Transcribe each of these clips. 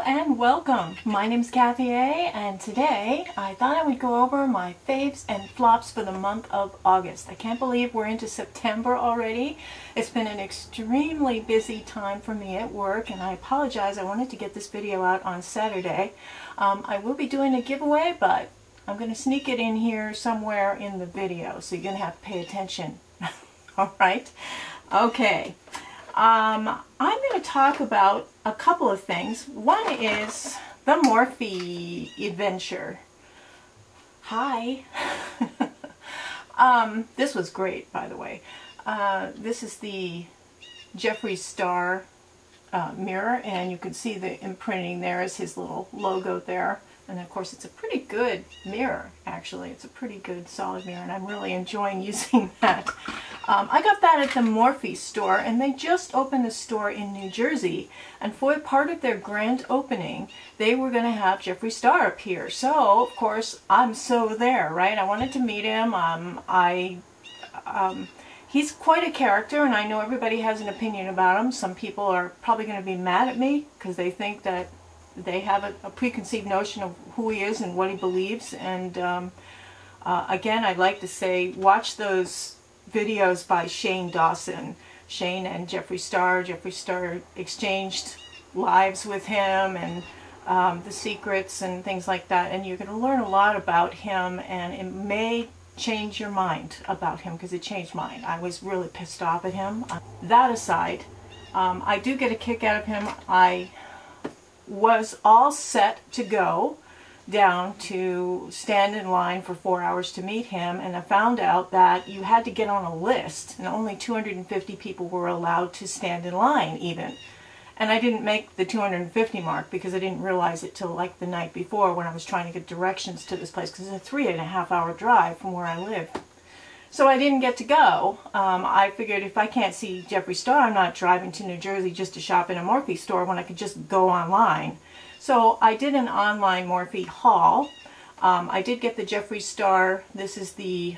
and welcome. My name's Kathy A, and today I thought I would go over my faves and flops for the month of August. I can't believe we're into September already. It's been an extremely busy time for me at work, and I apologize. I wanted to get this video out on Saturday. I will be doing a giveaway, but I'm going to sneak it in here somewhere in the video, so you're going to have to pay attention. Alright? Okay. I'm going to talk about a couple of things. One is the Morphe Adventure. Hi. This was great, by the way. This is the Jeffree Star mirror, and you can see the imprinting there is his little logo there. And of course, it's a pretty good mirror, actually. It's a pretty good solid mirror, and I'm really enjoying using that. I got that at the Morphe store, and they just opened a store in New Jersey. And for part of their grand opening, they were going to have Jeffree Star appear. So, of course, I'm so there, right? I wanted to meet him. He's quite a character, and I know everybody has an opinion about him. Some people are probably going to be mad at me because they think that they have a preconceived notion of who he is and what he believes. And again, I'd like to say, watch those videos by Shane Dawson. Shane and Jeffree Star. Jeffree Star exchanged lives with him, and the secrets and things like that. And you're going to learn a lot about him, and it may change your mind about him, because it changed mine. I was really pissed off at him. That aside, I do get a kick out of him. I was all set to go down to stand in line for 4 hours to meet him, and I found out that you had to get on a list, and only 250 people were allowed to stand in line even. And I didn't make the 250 mark because I didn't realize it till like the night before when I was trying to get directions to this place, because it's a 3.5 hour drive from where I live. So I didn't get to go. I figured if I can't see Jeffree Star, I'm not driving to New Jersey just to shop in a Morphe store when I could just go online. So I did an online Morphe haul. I did get the Jeffree Star. This is the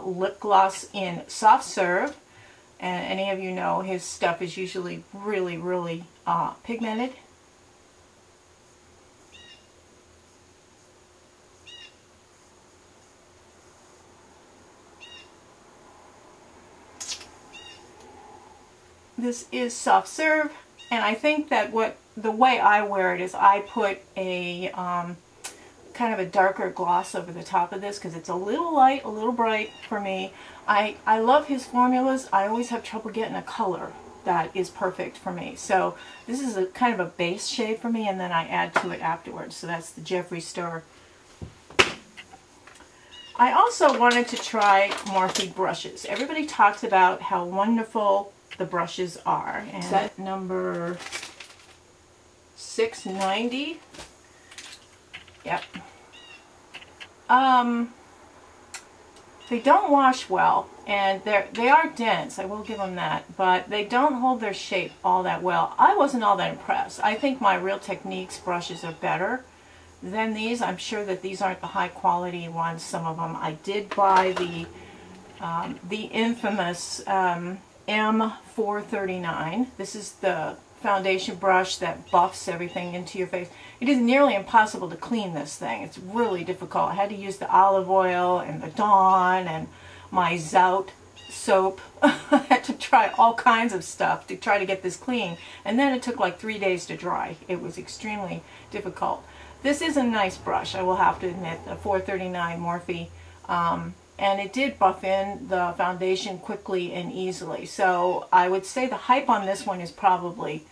lip gloss in Soft Serve. And any of you know his stuff is usually really, really pigmented. This is Soft Serve, and I think that the way I wear it is I put a kind of a darker gloss over the top of this because it's a little light, a little bright for me. I love his formulas. I always have trouble getting a color that is perfect for me. So this is a kind of a base shade for me, and then I add to it afterwards. So that's the Jeffree Star. I also wanted to try Morphe brushes. Everybody talks about how wonderful the brushes are, and set number 690. Yep. They don't wash well, and they are dense, I will give them that, but they don't hold their shape all that well. I wasn't all that impressed. I think my Real Techniques brushes are better than these. I'm sure that these aren't the high quality ones, some of them. I did buy the infamous M439. This is the foundation brush that buffs everything into your face. It is nearly impossible to clean this thing. It's really difficult. I had to use the olive oil and the Dawn and my Zout soap. I had to try all kinds of stuff to try to get this clean, and then it took like 3 days to dry. It was extremely difficult. This is a nice brush, I will have to admit, the 439 Morphe. And it did buff in the foundation quickly and easily. So I would say the hype on this one is probably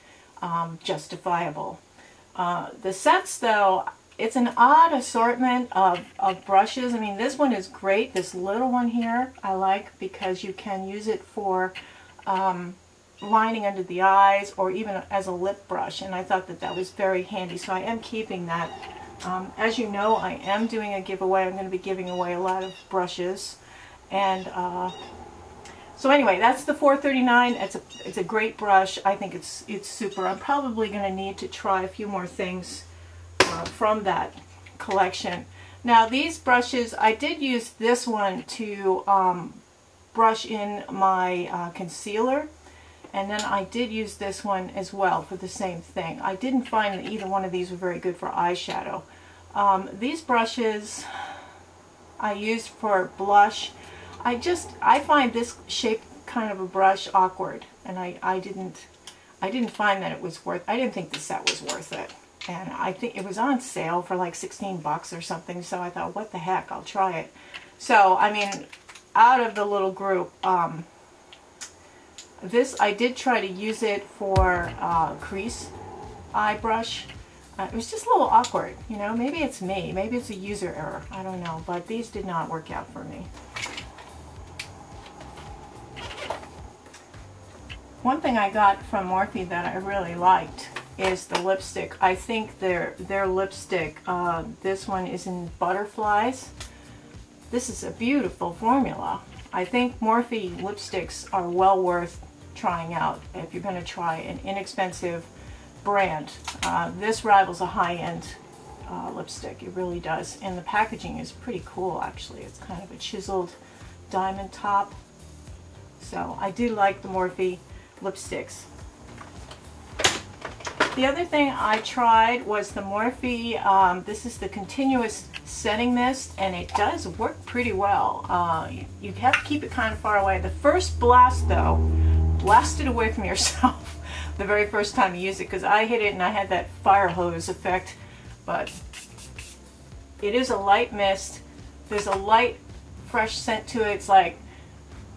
justifiable. The sets, though, it's an odd assortment of brushes. I mean, this one is great. This little one here I like because you can use it for lining under the eyes or even as a lip brush. And I thought that that was very handy, so I am keeping that. As you know, I am doing a giveaway. I'm going to be giving away a lot of brushes, and so anyway, that's the 439. It's a great brush. I think it's super. I'm probably going to need to try a few more things from that collection. Now these brushes, I did use this one to brush in my concealer, And then I did use this one as well for the same thing. I didn't find that either one of these were very good for eyeshadow. These brushes I used for blush. I find this shape kind of a brush awkward, and I didn't find that it was worth. I didn't think the set was worth it, and I think it was on sale for like 16 bucks or something. So I thought, what the heck, I'll try it. So I mean, out of the little group, this I did try to use it for crease eye brush. It was just a little awkward, you know. Maybe it's me, maybe it's a user error, I don't know, but these did not work out for me. One thing I got from Morphe that I really liked is the lipstick. I think their lipstick, this one is in Butterflies. This is a beautiful formula. I think Morphe lipsticks are well worth trying out if you're going to try an inexpensive brand. This rivals a high-end lipstick. It really does. And the packaging is pretty cool, actually. It's kind of a chiseled diamond top. So I do like the Morphe lipsticks. The other thing I tried was the Morphe, this is the continuous setting mist, and it does work pretty well. You have to keep it kind of far away. The first blast, though, blast it away from yourself the very first time you use it, because I hit it and I had that fire hose effect. But it is a light mist. There's a light, fresh scent to it. It's like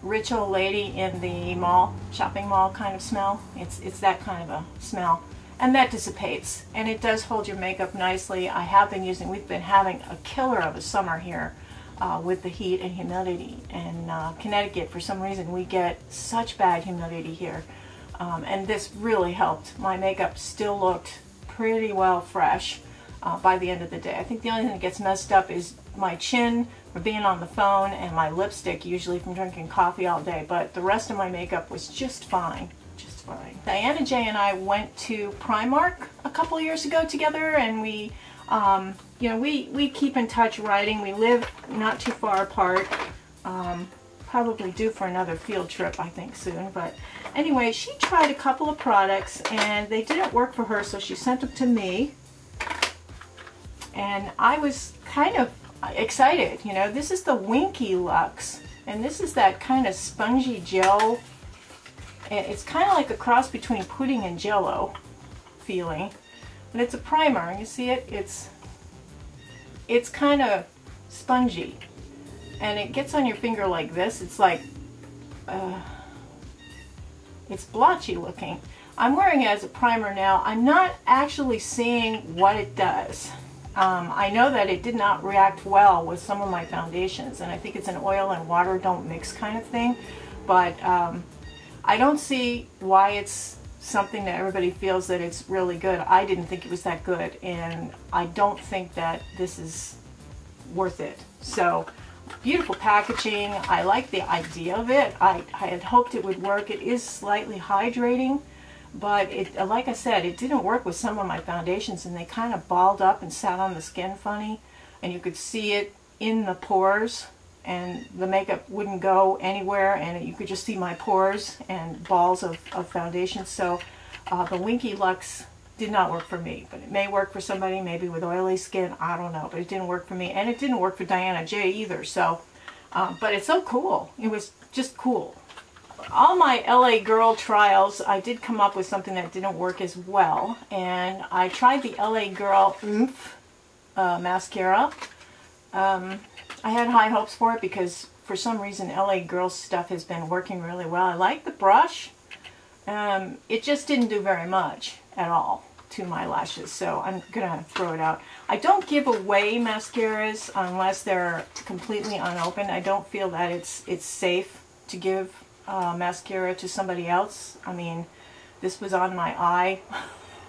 rich old lady in the mall, shopping mall kind of smell. It's that kind of a smell. And that dissipates, and it does hold your makeup nicely. We've been having a killer of a summer here with the heat and humidity. And Connecticut, for some reason, we get such bad humidity here. And this really helped. My makeup still looked pretty well fresh by the end of the day. I think the only thing that gets messed up is my chin from being on the phone and my lipstick, usually from drinking coffee all day. But the rest of my makeup was just fine. Fine. Diana J and I went to Primark a couple of years ago together, and we, you know, we keep in touch writing. We live not too far apart. Probably due for another field trip, I think, soon. But anyway, she tried a couple of products and they didn't work for her, so she sent them to me. And I was kind of excited. You know, this is the Winkie Luxe, and this is that kind of spongy gel. It's kind of like a cross between pudding and jello feeling, but it's a primer. You see it? It's kind of spongy, and it gets on your finger like this. It's like it's blotchy looking. I'm wearing it as a primer now. I'm not actually seeing what it does. I know that it did not react well with some of my foundations, and I think it's an oil and water don't mix kind of thing, but I don't see why it's something that everybody feels that it's really good. I didn't think it was that good, and I don't think that this is worth it. So, beautiful packaging. I like the idea of it. I had hoped it would work. It is slightly hydrating, but like I said, it didn't work with some of my foundations, and they kind of balled up and sat on the skin funny, and you could see it in the pores, and the makeup wouldn't go anywhere, and you could just see my pores and balls of foundation. So the Winkie Luxe did not work for me, but it may work for somebody maybe with oily skin. I don't know, but it didn't work for me, and it didn't work for Diana J either. So but it's so cool. It was just cool. All my LA Girl trials, I did come up with something that didn't work as well, and I tried the LA Girl Oomph mascara. I had high hopes for it because for some reason LA Girl stuff has been working really well. I like the brush. It just didn't do very much at all to my lashes, so I'm gonna throw it out. I don't give away mascaras unless they're completely unopened. I don't feel that it's safe to give mascara to somebody else. I mean, this was on my eye,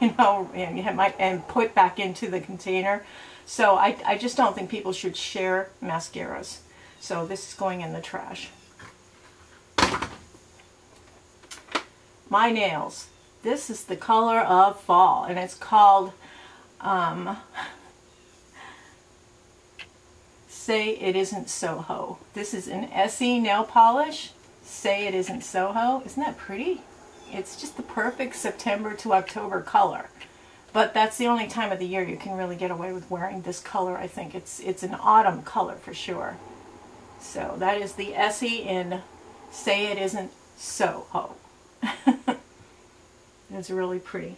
you know, and put back into the container. So I just don't think people should share mascaras. So this is going in the trash. My nails. This is the color of fall, and it's called Say It Isn't Soho. This is an Essie nail polish. Say It Isn't Soho. Isn't that pretty? It's just the perfect September to October color. But that's the only time of the year you can really get away with wearing this color. I think it's an autumn color for sure. So that is the Essie in Say It Isn't So. Oh. It's really pretty.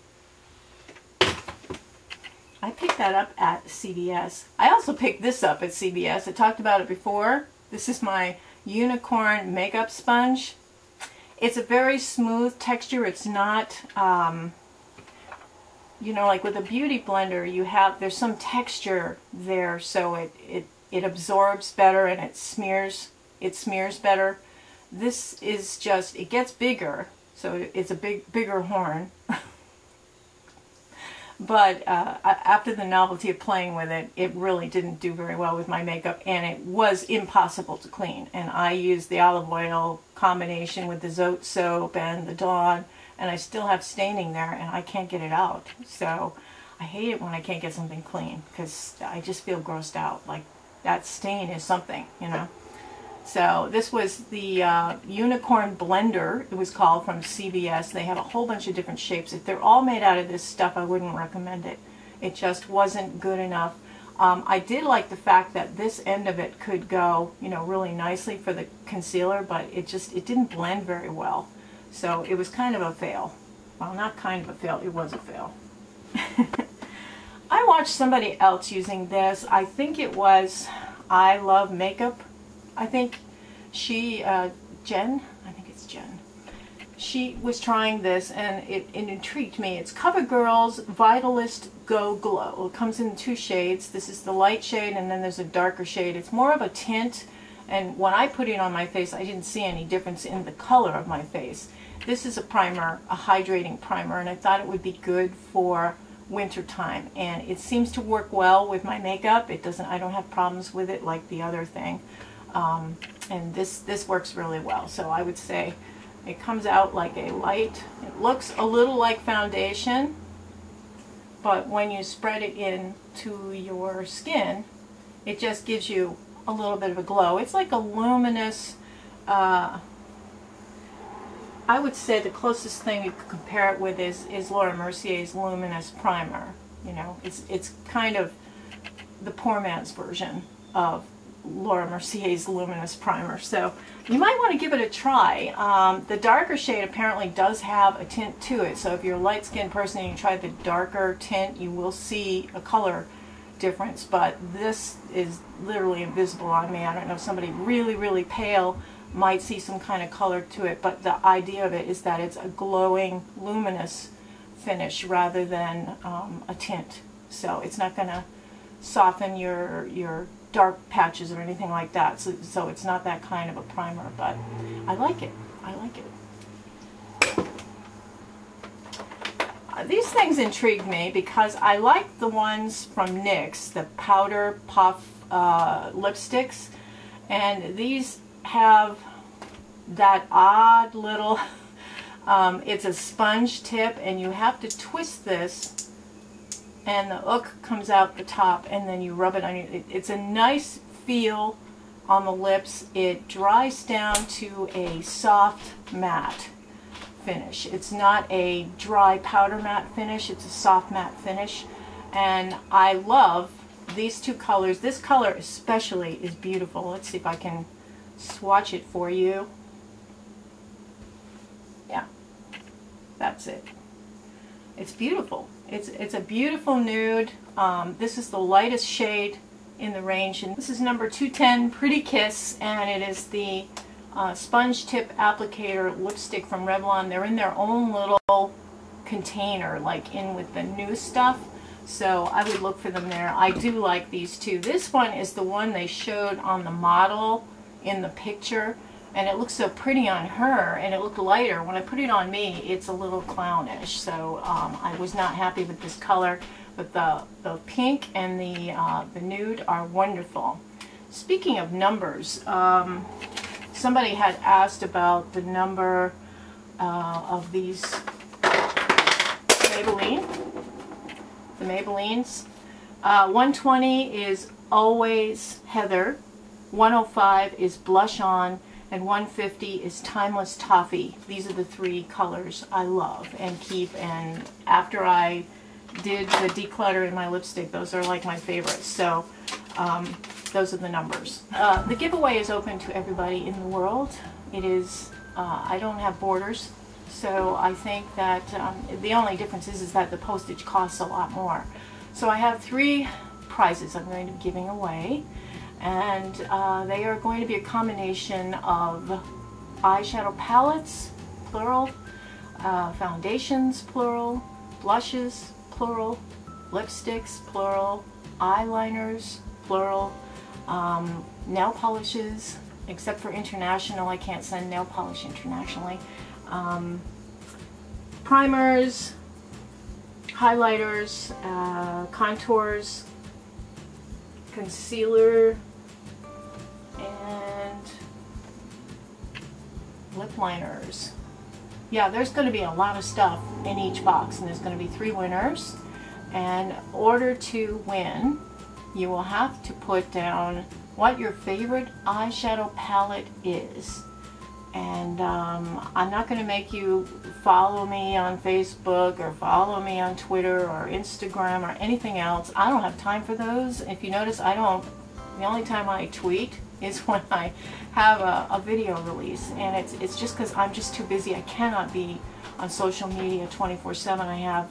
I picked that up at CVS. I also picked this up at CVS. I talked about it before. This is my Unicorn makeup sponge. It's a very smooth texture. It's not, you know, like with a beauty blender, there's some texture there, so it absorbs better and it smears better. This is just, it gets bigger, so it's a bigger horn. But after the novelty of playing with it, it really didn't do very well with my makeup, and it was impossible to clean. And I used the olive oil combination with the Zote soap and the Dawn, and I still have staining there, and I can't get it out. So I hate it when I can't get something clean, because I just feel grossed out. Like, that stain is something, you know. So this was the Unicorn Blender, it was called, from CVS. They have a whole bunch of different shapes. If they're all made out of this stuff, I wouldn't recommend it. It just wasn't good enough. I did like the fact that this end of it could go, you know, really nicely for the concealer, but it didn't blend very well. So it was kind of a fail. Well, not kind of a fail, it was a fail. I watched somebody else using this. I think it was I Love Makeup. I think she, Jen, I think it's Jen. She was trying this and it intrigued me. It's CoverGirl's Vitalist Go Glow. It comes in 2 shades. This is the light shade and then there's a darker shade. It's more of a tint, and when I put it on my face, I didn't see any difference in the color of my face. This is a primer, a hydrating primer, and I thought it would be good for winter time, and it seems to work well with my makeup. It doesn't, I don't have problems with it like the other thing. And this works really well. So I would say it comes out like a light, it looks a little like foundation, but when you spread it into your skin, it just gives you a little bit of a glow. It's like a luminous, I would say the closest thing you could compare it with is Laura Mercier's Luminous Primer. You know, it's kind of the poor man's version of Laura Mercier's Luminous Primer. So you might want to give it a try. The darker shade apparently does have a tint to it. So if you're a light-skinned person and you try the darker tint, you will see a color difference. But this is literally invisible on me. I don't know, somebody really, really pale might see some kind of color to it. But the idea of it is that it's a glowing, luminous finish rather than a tint. So it's not going to soften your dark patches or anything like that, so it's not that kind of a primer, but I like it. I like it. These things intrigue me because I like the ones from NYX, the Powder Puff lipsticks, and these have that odd little, it's a sponge tip, and you have to twist this and the hook comes out the top, and then you rub it on your, it's a nice feel on the lips. It dries down to a soft matte finish. It's not a dry powder matte finish, it's a soft matte finish. And I love these 2 colors. This color especially is beautiful. Let's see if I can swatch it for you. Yeah, that's it. It's beautiful. It's a beautiful nude. This is the lightest shade in the range, and this is number 210, Pretty Kiss, and it is the sponge tip applicator lipstick from Revlon. They're in their own little container, like in with the new stuff, so I would look for them there. I do like these 2. This one is the one they showed on the model in the picture, and it looks so pretty on her, and it looked lighter. When I put it on me, it's a little clownish, so I was not happy with this color, but the pink and the nude are wonderful. Speaking of numbers, somebody had asked about the number of these the Maybellines. 120 is Always Heather, 105 is Blush On, and 150 is Timeless Toffee. These are the three colors I love and keep, and after I did the declutter in my lipstick, those are like my favorites. So those are the numbers. The giveaway is open to everybody in the world. It is, I don't have borders, so I think that the only difference is that the postage costs a lot more. So I have 3 prizes I'm going to be giving away, and they are going to be a combination of eyeshadow palettes, plural, foundations, plural, blushes, plural, lipsticks, plural, eyeliners, plural, nail polishes, except for international, I can't send nail polish internationally, primers, highlighters, contours, concealer, and lip liners. Yeah, there's going to be a lot of stuff in each box, and there's going to be 3 winners. And in order to win, you will have to put down what your favorite eyeshadow palette is. And I'm not going to make you follow me on Facebook or follow me on Twitter or Instagram or anything else. I don't have time for those. If you notice, the only time I tweet is when I have a video release, and it's just because I'm just too busy. I cannot be on social media 24/7. I have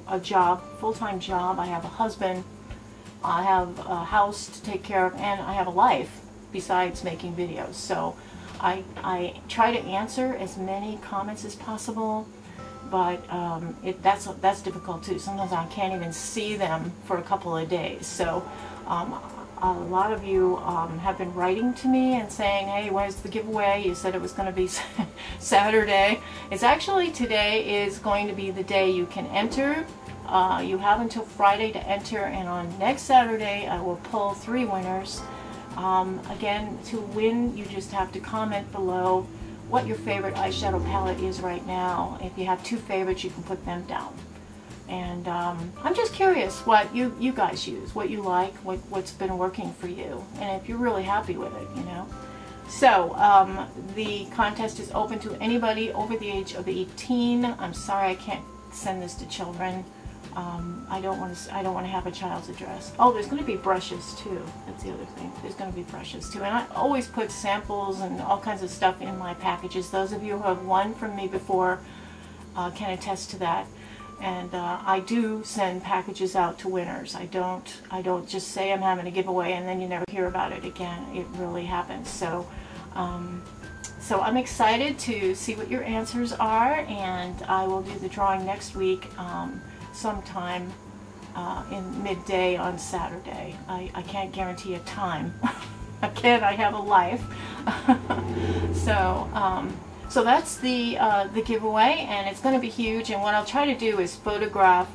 a job, full-time job. I have a husband. I have a house to take care of, and I have a life besides making videos. So I try to answer as many comments as possible, but that's difficult too. Sometimes I can't even see them for a couple of days. So a lot of you have been writing to me and saying, hey, when's the giveaway? You said it was going to be Saturday. It's actually, today is going to be the day you can enter. You have until Friday to enter, and on next Saturday I will pull 3 winners. Again, to win, you just have to comment below what your favorite eyeshadow palette is right now. If you have 2 favorites, you can put them down. And I'm just curious what you guys use, what you like, what's been working for you, and if you're really happy with it, you know. So the contest is open to anybody over the age of 18. I'm sorry I can't send this to children. I don't want to have a child's address. Oh, there's going to be brushes too. That's the other thing. There's going to be brushes too. And I always put samples and all kinds of stuff in my packages. Those of you who have won from me before can attest to that. And I do send packages out to winners. I don't just say I'm having a giveaway and then you never hear about it again. It really happens. So so I'm excited to see what your answers are, and I will do the drawing next week. Sometime in midday on Saturday. I can't guarantee a time. Again, I have a life. So that's the giveaway, and it's going to be huge. And what I'll try to do is photograph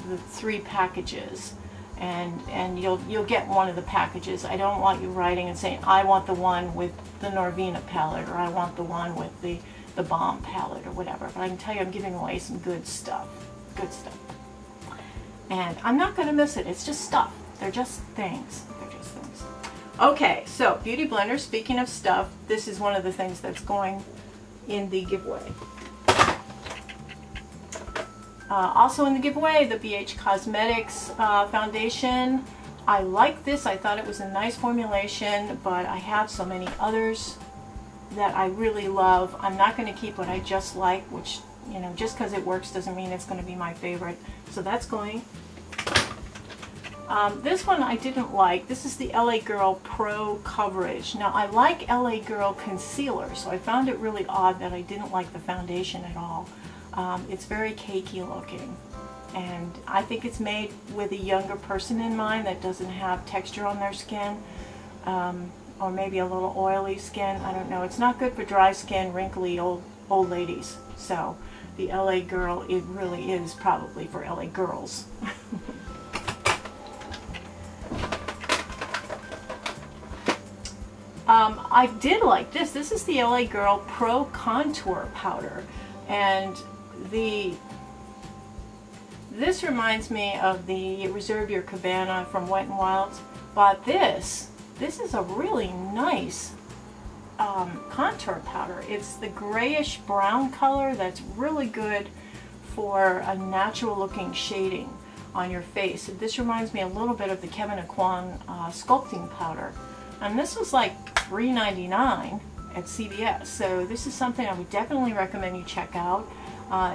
the 3 packages, and you'll get one of the packages. I don't want you writing and saying I want the one with the Norvina palette, or I want the one with the Balm palette, or whatever. But I can tell you I'm giving away some good stuff. Good stuff. And I'm not going to miss it. It's just stuff. They're just things. They're just things. Okay, so Beauty Blender, speaking of stuff, this is one of the things that's going in the giveaway. Also in the giveaway, the BH Cosmetics foundation. I like this. I thought it was a nice formulation, but I have so many others that I really love. I'm not going to keep what I just like, which, you know, just because it works doesn't mean it's going to be my favorite. So that's going. This one I didn't like. This is the LA Girl Pro Coverage. Now, I like LA Girl Concealer, so I found it really odd that I didn't like the foundation at all. It's very cakey looking, and I think it's made with a younger person in mind that doesn't have texture on their skin, or maybe a little oily skin. I don't know. It's not good for dry skin, wrinkly old ladies. So the LA Girl, it really is probably for LA girls. I did like this. This is the LA Girl Pro Contour Powder, and this reminds me of the Reserve Your Cabana from Wet n Wild, but this is a really nice contour powder. It's the grayish brown color that's really good for a natural looking shading on your face. This reminds me a little bit of the Kevyn Aucoin sculpting powder, and this was like $3.99 at CVS, so this is something I would definitely recommend you check out.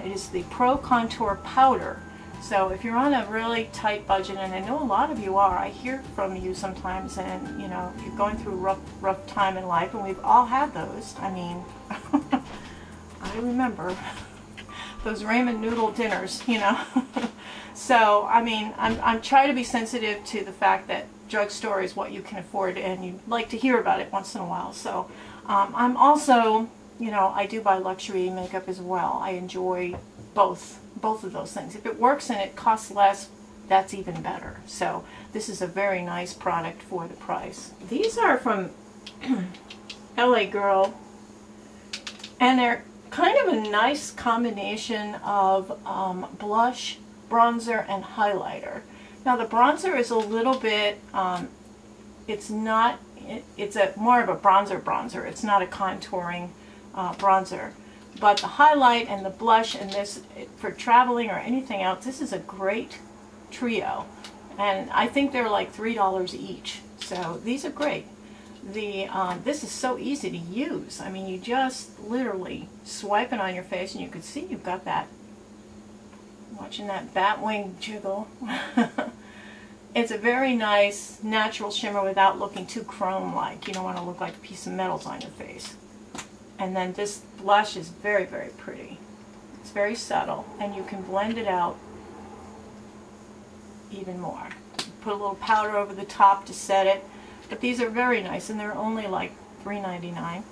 It is the Pro Contour Powder. So if you're on a really tight budget, and I know a lot of you are, I hear from you sometimes, and you know, if you're going through a rough time in life, and we've all had those. I mean, I remember those ramen noodle dinners, you know. So I mean, I'm trying to be sensitive to the fact that drugstore is what you can afford, and you like to hear about it once in a while. So I'm also, you know, I do buy luxury makeup as well. I enjoy both of those things. If it works and it costs less, that's even better. So this is a very nice product for the price. These are from LA Girl, and they're kind of a nice combination of blush, bronzer, and highlighter. Now the bronzer is a little bit, it's more of a bronzer. It's not a contouring bronzer. But the highlight and the blush, and this, for traveling or anything else, this is a great trio. And I think they're like $3 each. So these are great. This is so easy to use. I mean, you just literally swipe it on your face, and you can see you've got that, watching that bat wing jiggle. It's a very nice natural shimmer without looking too chrome-like. You don't want to look like a piece of metal's on your face. And then this blush is very, very pretty. It's very subtle, and you can blend it out even more. Put a little powder over the top to set it, but these are very nice, and they're only like $3.99.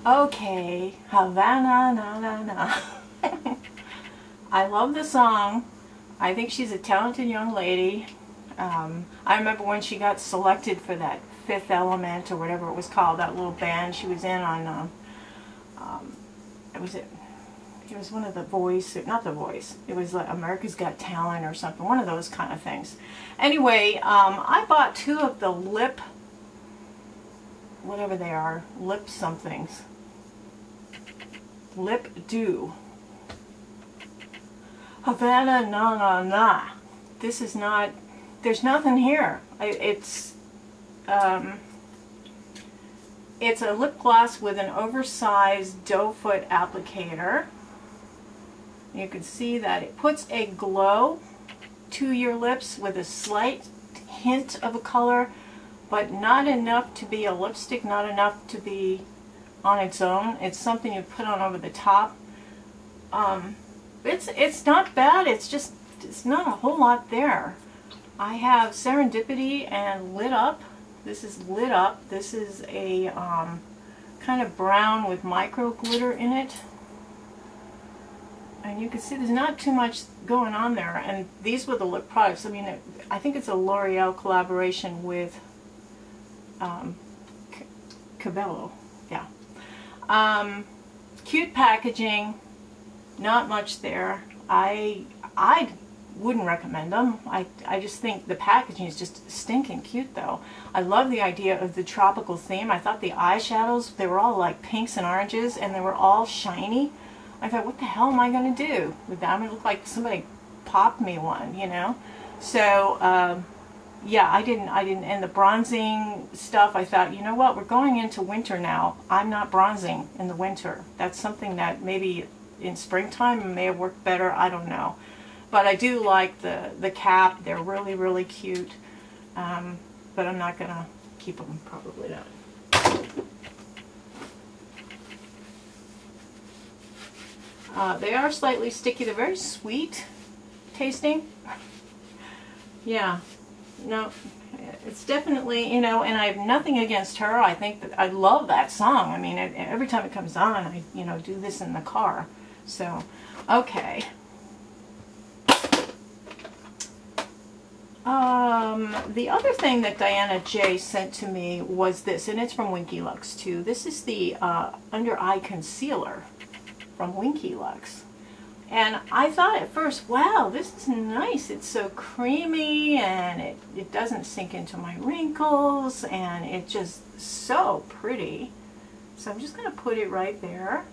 Okay, Havana, na na na. I love the song. I think she's a talented young lady. I remember when she got selected for that Fifth Element, or whatever it was called, that little band she was in on, it was one of the Voice, not the Voice, it was like America's Got Talent or something, one of those kind of things. Anyway, I bought 2 of the lip, whatever they are, lip somethings, Lip Dew. Havana na na na. This is not, there's nothing here. It's a lip gloss with an oversized doe foot applicator. You can see that it puts a glow to your lips with a slight hint of a color, but not enough to be a lipstick, not enough to be on its own. It's something you put on over the top. It's not bad, it's not a whole lot there. I have Serendipity and Lit Up. This is Lit Up. This is a kind of brown with micro glitter in it. And you can see there's not too much going on there. And these were the lip products. I mean, I think it's a L'Oreal collaboration with Cabelo. Yeah. Cute packaging. Not much there. I wouldn't recommend them. I just think the packaging is just stinking cute though. I love the idea of the tropical theme. I thought the eyeshadows, they were all like pinks and oranges, and they were all shiny. I thought, what the hell am I going to do with that? I'm going to look like somebody popped me one, you know? So, yeah, I didn't, and the bronzing stuff, I thought, you know what, we're going into winter now. I'm not bronzing in the winter. That's something that maybe in springtime may have worked better, I don't know. But I do like the cap. They're really, really cute. But I'm not going to keep them, probably not. They are slightly sticky. They're very sweet tasting. Yeah. No, it's definitely, you know, and I have nothing against her. I think that I love that song. I mean, every time it comes on, I, you know, do this in the car. So, okay. The other thing that Diana J sent to me was this, and it's from Winkie Luxe too. This is the under eye concealer from Winkie Luxe. And I thought at first, wow, this is nice. It's so creamy, and it doesn't sink into my wrinkles, and it's just so pretty. So I'm just going to put it right there.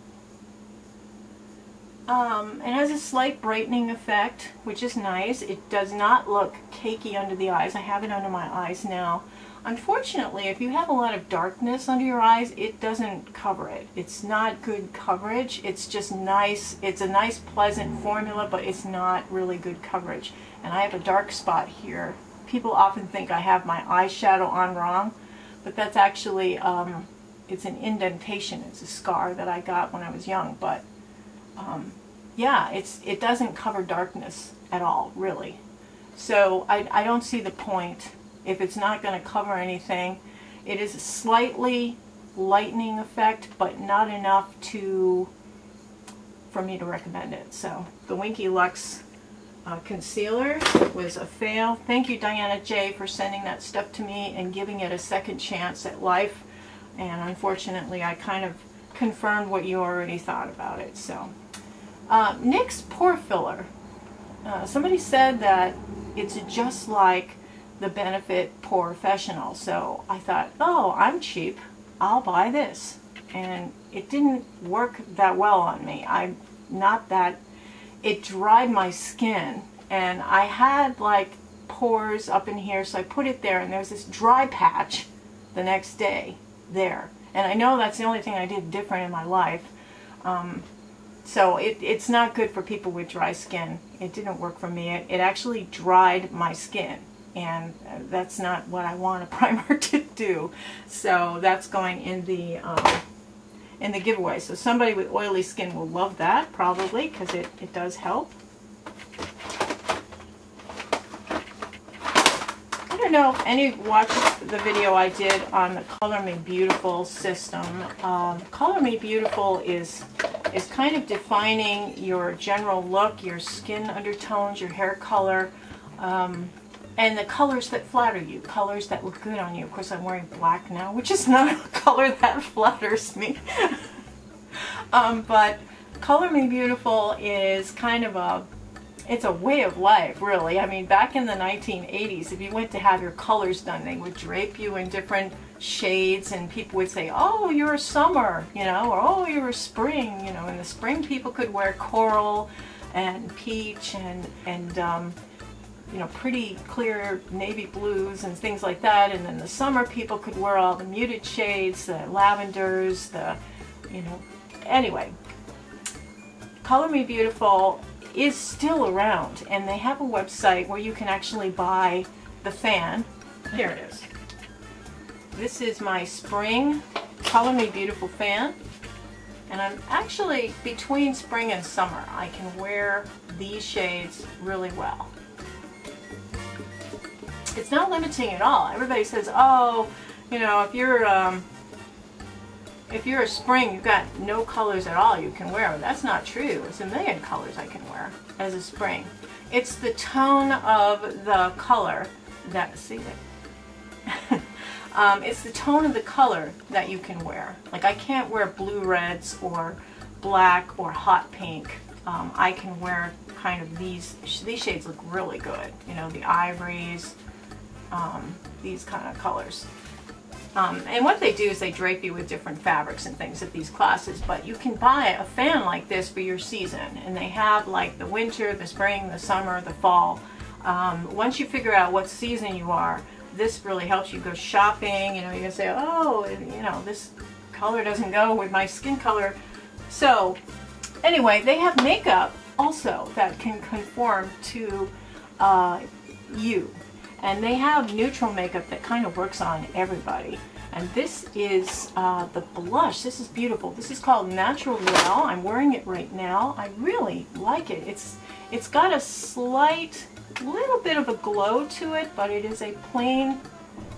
It has a slight brightening effect, which is nice. It does not look cakey under the eyes. I have it under my eyes now. Unfortunately, if you have a lot of darkness under your eyes, it doesn't cover it. It's not good coverage. It's just nice. It's a nice, pleasant formula, but it's not really good coverage. And I have a dark spot here. People often think I have my eyeshadow on wrong, but that's actually, it's an indentation. It's a scar that I got when I was young, but yeah, it doesn't cover darkness at all, really. So I don't see the point if it's not going to cover anything. It is a slightly lightening effect, but not enough for me to recommend it. So the Winkie Luxe concealer was a fail. Thank you, Diana J, for sending that stuff to me and giving it a second chance at life. And unfortunately, I kind of confirmed what you already thought about it. So NYX pore filler. Somebody said that it's just like the Benefit Porefessional. So I thought, oh, I'm cheap, I'll buy this. And it didn't work that well on me. It dried my skin, and I had like pores up in here, so I put it there, and there was this dry patch the next day there. And I know that's the only thing I did different in my life. So it's not good for people with dry skin. It didn't work for me. It actually dried my skin, and that's not what I want a primer to do. So that's going in the giveaway. So somebody with oily skin will love that, probably, because it does help. I don't know if any watched the video I did on the Color Me Beautiful system. Color Me Beautiful is kind of defining your general look, your skin undertones, your hair color, and the colors that flatter you, colors that look good on you. Of course, I'm wearing black now, which is not a color that flatters me. But Color Me Beautiful is kind of it's a way of life, really. I mean, back in the 1980s, if you went to have your colors done, they would drape you in different shades, and people would say, oh, you're a summer, you know, or oh, you're a spring, you know. In the spring, people could wear coral and peach and you know, pretty clear navy blues and things like that. And then the summer, people could wear all the muted shades, the lavenders, you know. Anyway, Color Me Beautiful is still around, and they have a website where you can actually buy the fan. Here it is. This is my spring Color Me Beautiful fan, and I'm actually between spring and summer. I can wear these shades really well. It's not limiting at all. Everybody says, oh, you know, if you're a spring, you've got no colors at all you can wear. It's not true. It's a million colors I can wear as a spring. It's the tone of the color that, see that? It's the tone of the color that you can wear. Like, I can't wear blue reds or black or hot pink. I can wear kind of these shades look really good. You know, the ivories, these kind of colors. And what they do is they drape you with different fabrics and things at these classes, but you can buy a fan like this for your season, and they have like the winter, the spring, the summer, the fall. Once you figure out what season you are, this really helps you go shopping. You know, you can say, oh, you know, this color doesn't go with my skin color. So anyway, they have makeup also that can conform to you. And they have neutral makeup that kind of works on everybody. And this is the blush. This is beautiful. This is called Natural Well. I'm wearing it right now. I really like it. It's got a slight, little bit of a glow to it, but it is a plain,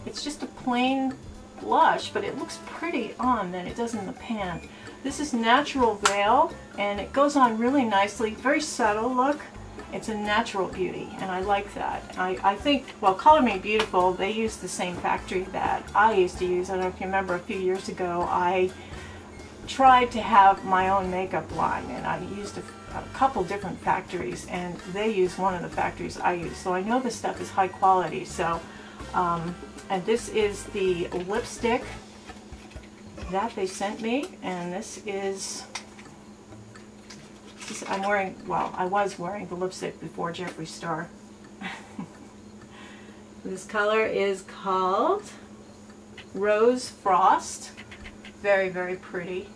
it's just a plain blush, but it looks pretty on than it does in the pan. This is Natural Veil, and it goes on really nicely. Very subtle look. It's a natural beauty, and I like that. I think, well, Color Me Beautiful, they use the same factory that I used to use. I don't know if you remember, a few years ago, I tried to have my own makeup line, and I used a couple different factories, and they used one of the factories I use. So I know this stuff is high quality. So, and this is the lipstick. that they sent me, and this is I'm wearing, well, I was wearing the lipstick before Jeffree Star. This color is called Rose Frost. Very, very pretty.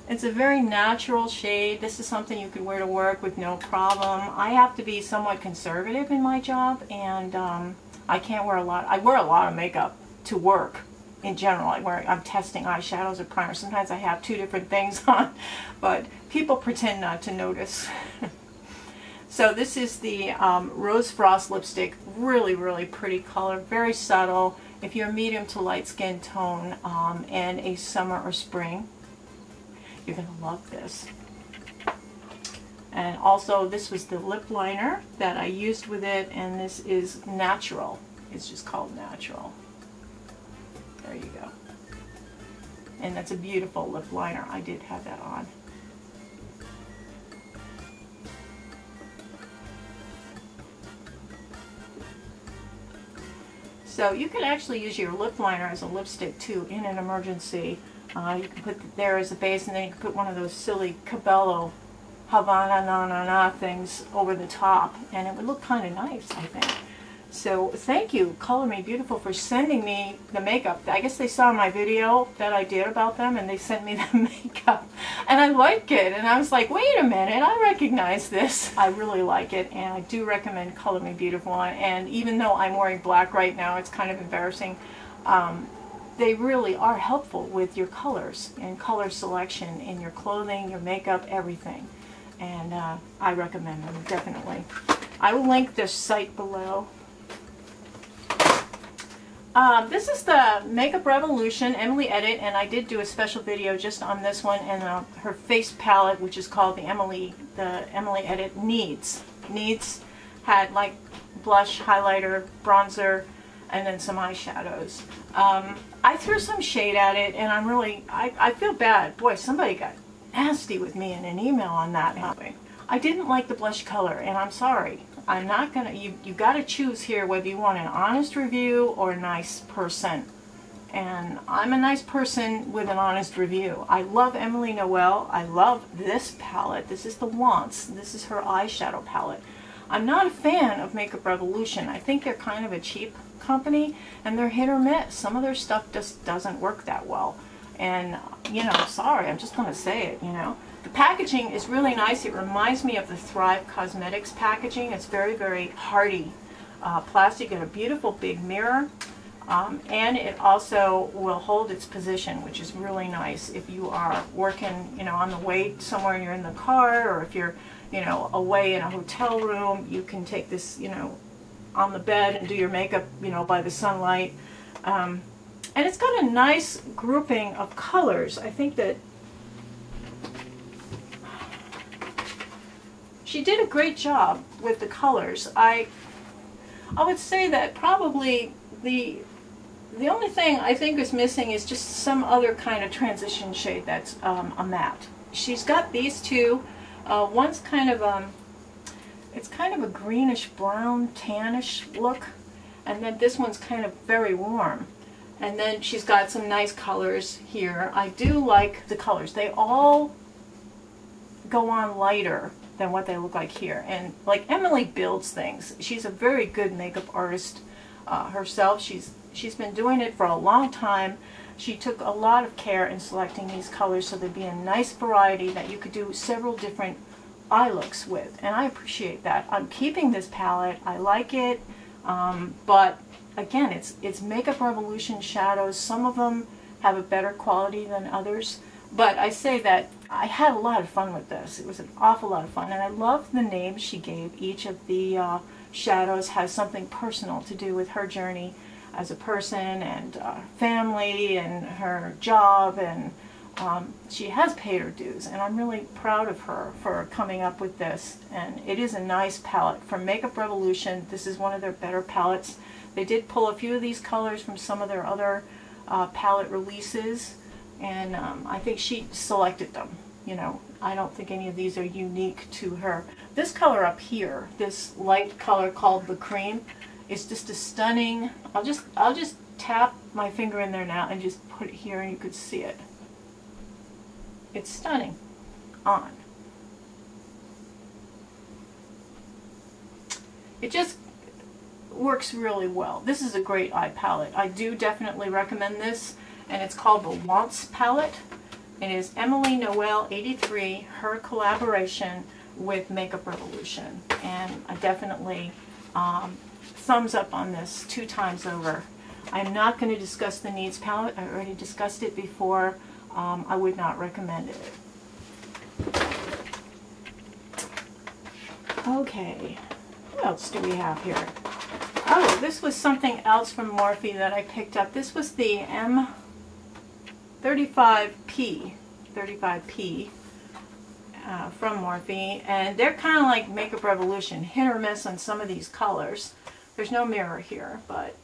It's a very natural shade. This is something you could wear to work with no problem. I have to be somewhat conservative in my job, and I can't wear a lot. I wear a lot of makeup to work in general. I'm testing eyeshadows or primer. Sometimes I have two different things on, but people pretend not to notice. So this is the Rose Frost lipstick. Really, really pretty color. Very subtle. If you're medium to light skin tone and a summer or spring, you're going to love this. And also, this was the lip liner that I used with it, and this is Natural. It's just called Natural. There you go. And that's a beautiful lip liner. I did have that on. So you can actually use your lip liner as a lipstick too in an emergency. You can put it there as a base, and then you can put one of those silly Cabelo Havana na things over the top, and it would look kind of nice, I think. So thank you, Color Me Beautiful, for sending me the makeup. I guess they saw my video that I did about them, and they sent me the makeup, and I like it. And I was like, wait a minute, I recognize this. I really like it, and I do recommend Color Me Beautiful. And even though I'm wearing black right now, it's kind of embarrassing. They really are helpful with your colors and color selection in your clothing, your makeup, everything. And I recommend them, definitely. I will link this site below. This is the Makeup Revolution Emily Edit, and I did do a special video just on this one and her face palette, which is called the Emily Edit Needs. Needs had like blush, highlighter, bronzer, and then some eyeshadows. I threw some shade at it, and I feel bad. Boy, somebody got nasty with me in an email on that. I didn't like the blush color, and I'm sorry. I'm not gonna, you gotta choose here whether you want an honest review or a nice person. And I'm a nice person with an honest review. I love Emily Noel. I love this palette. This is the Wants. This is her eyeshadow palette. I'm not a fan of Makeup Revolution. I think they're kind of a cheap company, and they're hit or miss. Some of their stuff just doesn't work that well. And, you know, sorry, I'm just gonna say it, you know. The packaging is really nice. It reminds me of the Thrive Cosmetics packaging. It's very, very hardy plastic and a beautiful big mirror. And it also will hold its position, which is really nice if you are working, you know, on the way somewhere and you're in the car, or if you're, you know, away in a hotel room, you can take this, you know, on the bed and do your makeup, you know, by the sunlight. And it's got a nice grouping of colors. I think that she did a great job with the colors. I would say that probably the only thing I think is missing is just some other kind of transition shade that's a matte. She's got these two. One's kind of it's kind of a greenish brown tannish look, and then this one's kind of very warm. And then she's got some nice colors here. I do like the colors. They all go on lighter than what they look like here. And like Emily builds things. She's a very good makeup artist herself. She's been doing it for a long time. She took a lot of care in selecting these colors so there'd be a nice variety that you could do several different eye looks with. And I appreciate that. I'm keeping this palette. I like it. But again, it's Makeup Revolution shadows. Some of them have a better quality than others. But I say that I had a lot of fun with this. It was an awful lot of fun. And I love the names she gave. Each of the shadows has something personal to do with her journey as a person and family and her job. And she has paid her dues. And I'm really proud of her for coming up with this. And it is a nice palette. From Makeup Revolution, this is one of their better palettes. They did pull a few of these colors from some of their other palette releases. And I think she selected them. You know, I don't think any of these are unique to her. This color up here, this light color called the Cream, is just a stunning. I'll just tap my finger in there now and just put it here and you could see it. It's stunning on. It just works really well. This is a great eye palette. I do definitely recommend this, and it's called the Wants palette. It is Emily Noel 83, her collaboration with Makeup Revolution, and I definitely thumbs up on this 2 times over. I'm not going to discuss the Needs palette. I already discussed it before. I would not recommend it. Okay, what else do we have here? Oh, this was something else from Morphe that I picked up. This was the M35P from Morphe, and they're kind of like Makeup Revolution, hit or miss on some of these colors. There's no mirror here, but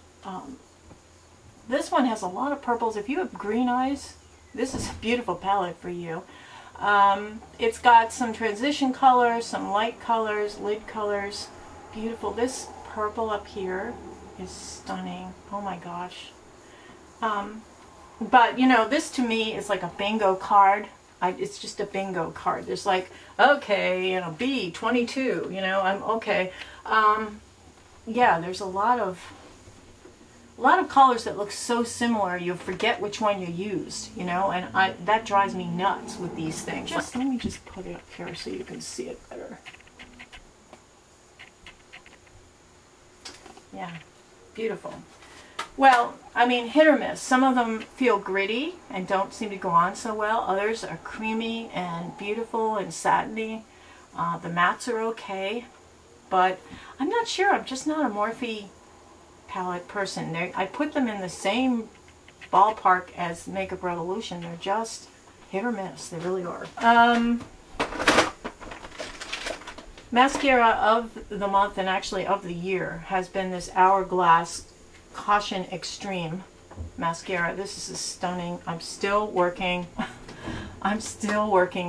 this one has a lot of purples. If you have green eyes, this is a beautiful palette for you. It's got some transition colors, some light colors, lid colors. Beautiful. This purple up here is stunning. Oh my gosh. But you know, this to me is like a bingo card. It's just a bingo card. There's like, okay, you know, B22, you know, I'm okay. Yeah, there's a lot of colors that look so similar you'll forget which one you used, you know, and that drives me nuts with these things. Let me just put it up here so you can see it better. Yeah, beautiful. Well, I mean, hit or miss. Some of them feel gritty and don't seem to go on so well. Others are creamy and beautiful and satiny. The mattes are okay, but I'm not sure. I'm just not a Morphe palette person. I put them in the same ballpark as Makeup Revolution. They're just hit or miss. They really are. Mascara of the month, and actually of the year, has been this Hourglass Caution Extreme mascara. This is stunning. I'm still working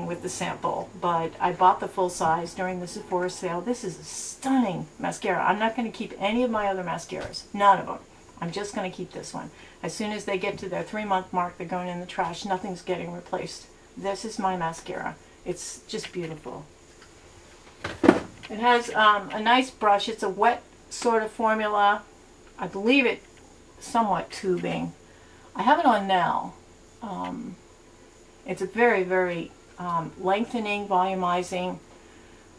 with the sample, but I bought the full size during the Sephora sale. This is a stunning mascara. I'm not going to keep any of my other mascaras. None of them. I'm just going to keep this one. As soon as they get to their 3-month mark, they're going in the trash. Nothing's getting replaced. This is my mascara. It's just beautiful. It has a nice brush. It's a wet sort of formula. I believe it's somewhat tubing. I have it on now. It's a very, very lengthening, volumizing,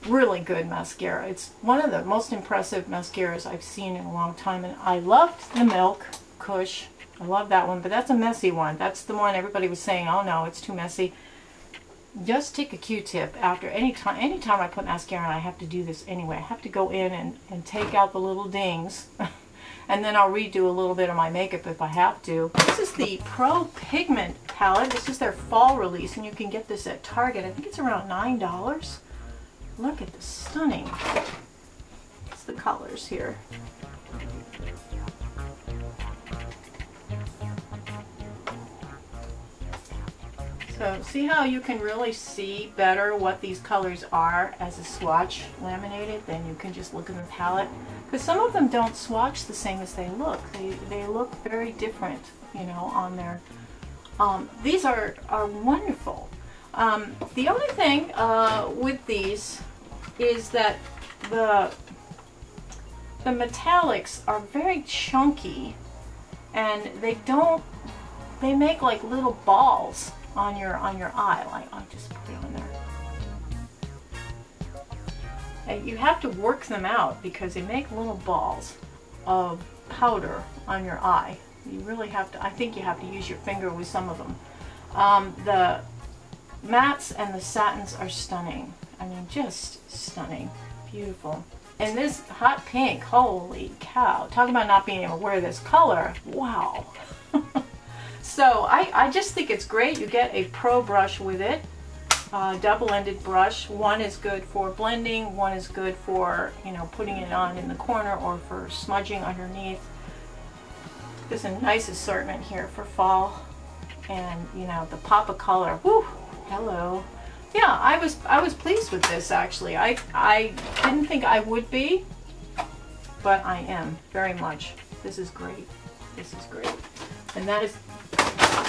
really good mascara. It's one of the most impressive mascaras I've seen in a long time, and I loved the Milk Kush. I love that one, but that's a messy one. That's the one everybody was saying, oh no, it's too messy. Just take a Q-tip after anytime I put mascara on. I have to do this anyway. I have to go in and take out the little dings and then I'll redo a little bit of my makeup if I have to. This is the Pro Pigment palette. This is their fall release, and you can get this at Target. I think it's around $9. Look at the stunning. It's the colors here. So see how you can really see better what these colors are as a swatch laminated? Then you can just look in the palette. Because some of them don't swatch the same as they look. They look very different, you know, on there. These are wonderful. The only thing with these is that the metallics are very chunky, and they make like little balls on your eye. Like, I'll just put it on there. And you have to work them out because they make little balls of powder on your eye. You really have to, I think you have to use your finger with some of them. The mattes and the satins are stunning. I mean, just stunning. Beautiful. And this hot pink, holy cow. Talk about not being able to wear this color. Wow. So I just think it's great. You get a Pro brush with it. Double-ended brush. One is good for blending. One is good for, you know, putting it on in the corner or for smudging underneath. There's a nice assortment here for fall. And, you know, the pop of color. Woo! Hello. Yeah, I was pleased with this, actually. I didn't think I would be, but I am very much. This is great. This is great. And that is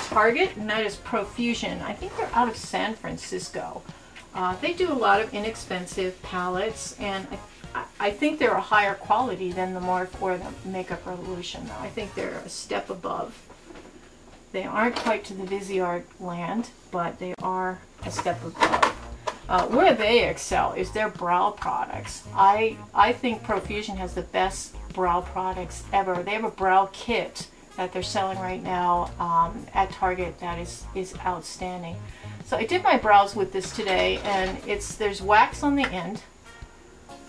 Target, and that is Profusion. I think they're out of San Francisco. They do a lot of inexpensive palettes, and I think they're a higher quality than the Morphe or the Makeup Revolution, though. I think they're a step above. They aren't quite to the Viseart land, but they are a step above. Where they excel is their brow products. I think Profusion has the best brow products ever. They have a brow kit that they're selling right now at Target that is outstanding. So I did my brows with this today, and there's wax on the end.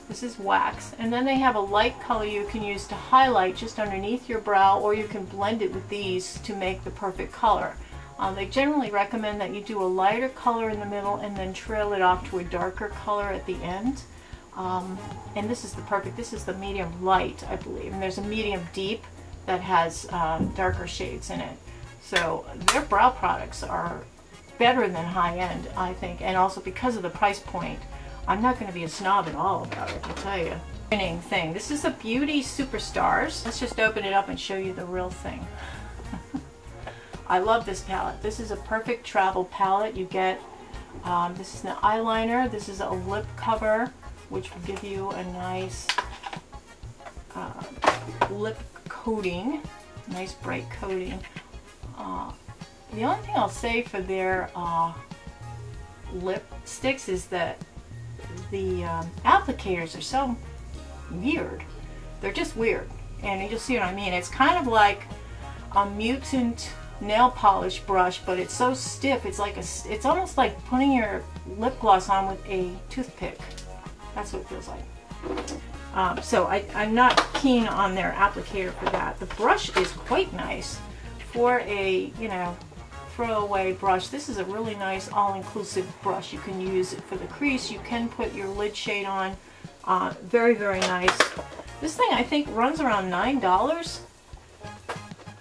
This is wax, and then they have a light color you can use to highlight just underneath your brow, or you can blend it with these to make the perfect color. They generally recommend that you do a lighter color in the middle and then trail it off to a darker color at the end. And this is the medium light, I believe, and there's a medium deep that has darker shades in it. So their brow products are better than high end, I think, and also because of the price point, I'm not going to be a snob at all about it, I'll tell you. Winning thing. This is a Beauty Superstars. Let's just open it up and show you the real thing. I love this palette. This is a perfect travel palette. You get, this is an eyeliner, this is a lip cover, which will give you a nice lip coating, nice bright coating. The only thing I'll say for their lipsticks is that the applicators are so weird. They're just weird, and you'll see what I mean. It's kind of like a mutant nail polish brush, but it's so stiff. It's almost like putting your lip gloss on with a toothpick. That's what it feels like. So I'm not keen on their applicator for that. The brush is quite nice for a, you know, throwaway brush. This is a really nice all-inclusive brush. You can use it for the crease. You can put your lid shade on. Very, very nice. This thing I think runs around $9.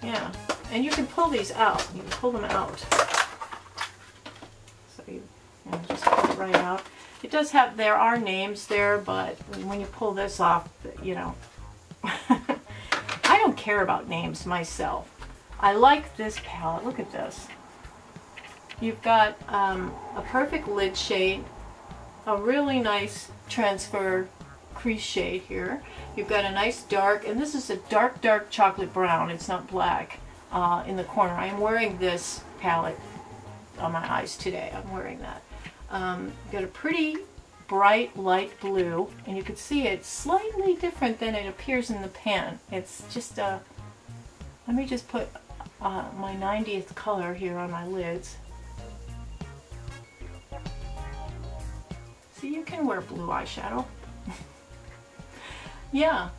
Yeah, and you can pull these out. You can pull them out. So you just pull it right out. It does have, there are names there, but when you pull this off, you know, I don't care about names myself. I like this palette. Look at this. You've got a perfect lid shade, a really nice transfer crease shade here. You've got a nice dark, and this is a dark, dark chocolate brown. It's not black in the corner. I am wearing this palette on my eyes today. I'm wearing that. You've got a pretty bright light blue, and you can see it's slightly different than it appears in the pan. It's just let me just put my 90th color here on my lids. So you can wear blue eyeshadow. Yeah.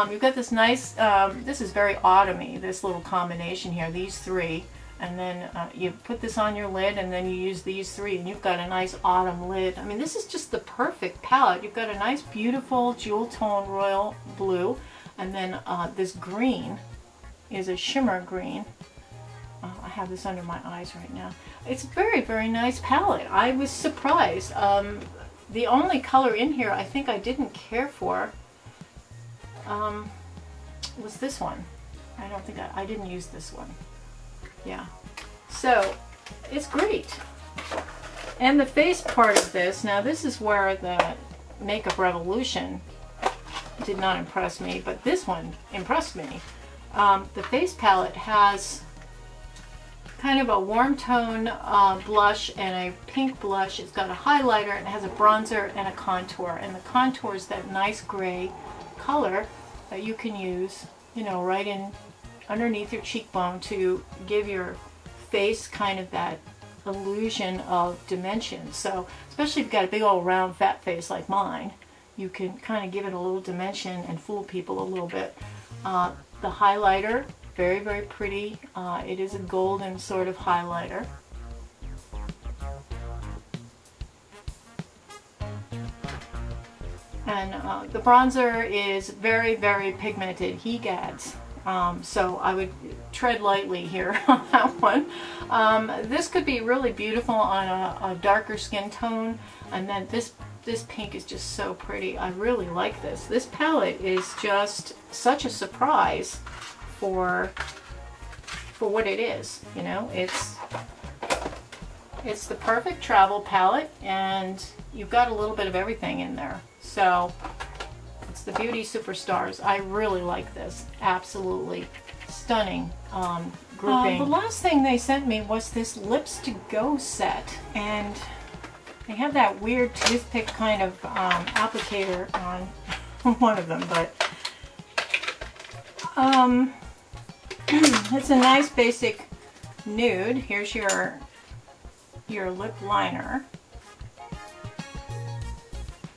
You've got this nice, this is very autumny, this little combination here, these three. And then you put this on your lid, and then you use these three, and you've got a nice autumn lid. I mean, this is just the perfect palette. You've got a nice, beautiful jewel tone royal blue, and then this green is a shimmer green. I have this under my eyes right now. It's a very, very nice palette. I was surprised. The only color in here I think I didn't care for was this one. I don't think I didn't use this one. Yeah, so it's great. And the face part of this, now this is where the Makeup Revolution did not impress me, but this one impressed me. The face palette has kind of a warm tone blush and a pink blush. It's got a highlighter, and it has a bronzer and a contour, and the contour is that nice gray color that you can use, you know, right in underneath your cheekbone to give your face kind of that illusion of dimension. So especially if you've got a big old round fat face like mine, you can kind of give it a little dimension and fool people a little bit. The highlighter, very, very pretty. It is a golden sort of highlighter. And the bronzer is very, very pigmented. He gads. So I would tread lightly here on that one. This could be really beautiful on a darker skin tone, and then this pink is just so pretty. I really like this. This palette is just such a surprise for for what it is. You know, it's the perfect travel palette, and you've got a little bit of everything in there. So it's the Beauty Superstars. I really like this. Absolutely stunning grouping. The last thing they sent me was this Lipstick Go set, and they have that weird toothpick kind of applicator on one of them, but it's a nice basic nude. Here's your lip liner.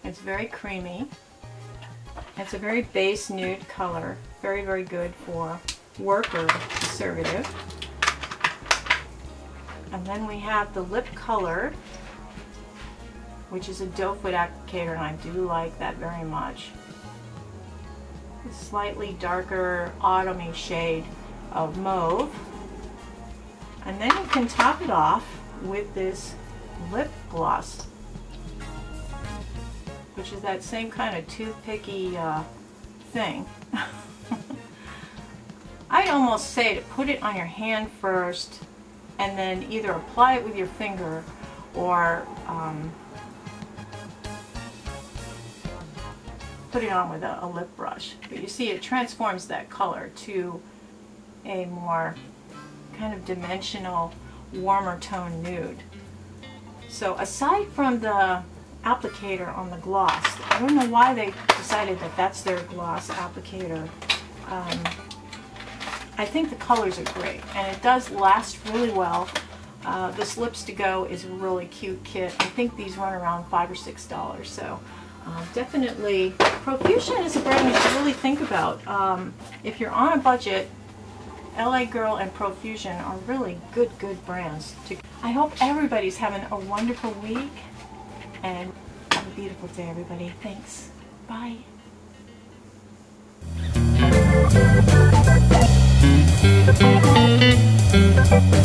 It's very creamy. It's a very base nude color. Very, very good for work or conservative. And then we have the lip color, which is a doe foot applicator, and I do like that very much. A slightly darker autumny shade of mauve. And then you can top it off with this lip gloss, which is that same kind of toothpicky thing. I'd almost say to put it on your hand first and then either apply it with your finger or put it on with a lip brush. But you see, it transforms that color to a more kind of dimensional, warmer tone nude. So aside from the applicator on the gloss, I don't know why they decided that that's their gloss applicator. I think the colors are great, and it does last really well. This Lipstick Go is a really cute kit. I think these run around $5 or $6, so definitely Profusion is a brand you should really think about. If you're on a budget, LA Girl and Profusion are really good brands. I hope everybody's having a wonderful week, and have a beautiful day, everybody. Thanks. Bye. Thank you.